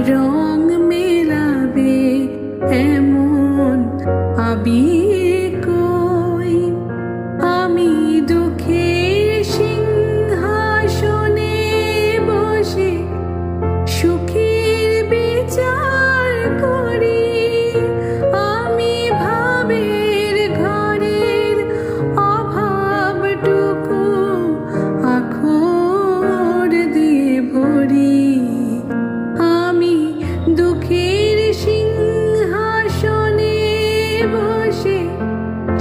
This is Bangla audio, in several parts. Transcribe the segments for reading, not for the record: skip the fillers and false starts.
রং মেলাবে এমন আবির কই। আমি দুঃখের সিংহাসনে বসে সুখের বিচার করি। আমি ভাবের ঘরের অভাবটুকু আখর দিয়ে ভরি। আমি দুঃখের সিংহাসনে বসে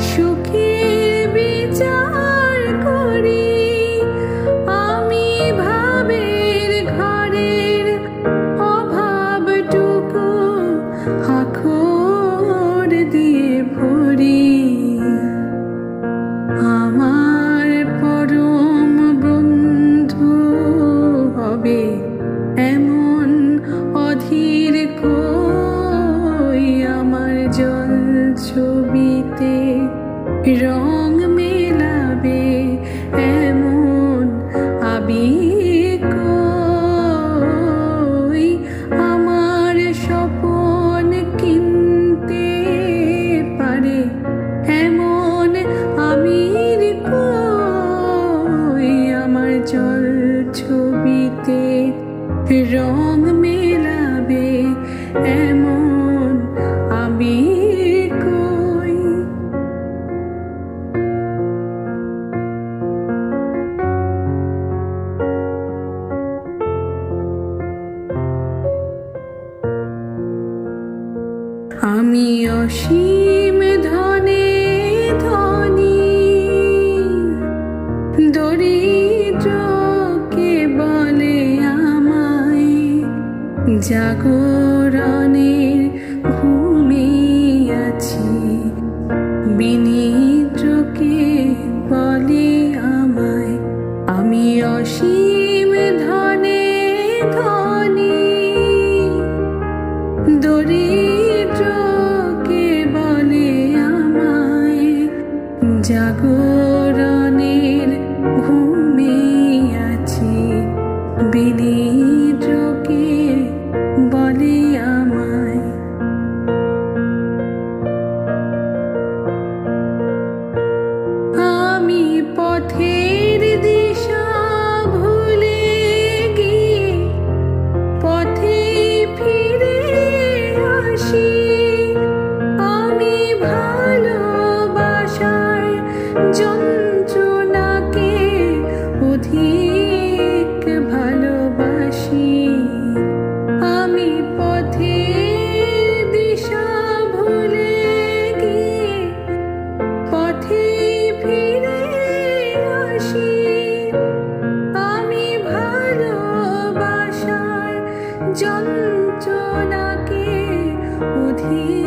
সুখের বিচার করি। আমি ভাবের ঘরের অভাবটুকু আখর দিয়ে ভরি। আমার পরম বন্ধু হবে এমন অধীর কই। আমার জল ছবিতে রং মেলাবে এমন আবির কই। আমার স্বপন কিনতে পারে এমন আমির কই। আমার জল ছবিতে রং মেলাবে এমন আবির কই। আমি অসীম ধনে ধনী, দরিদ্রকে বলে আমায় জাগরণের ঘুমিয়েছি। বিনিদ্রকে বলে আমায় আমি অসীম ধনে ধনী, দরিদ্রকে বলে আমায় জাগরণের ঘুমিয়েছি। বিনিদ্রকে বলে আমায়। আমি পথের দিশা ভুলে গিয়ে পথে ফিরে আসি। আমি ভালোবাসার যন্ত্রণাকে অধিক ভালোবাসি। আমি পথের দিশা ভুলে গিয়ে পথে ফিরে আসি। আমি ভালোবাসার যন্ত্রণাকে অধিক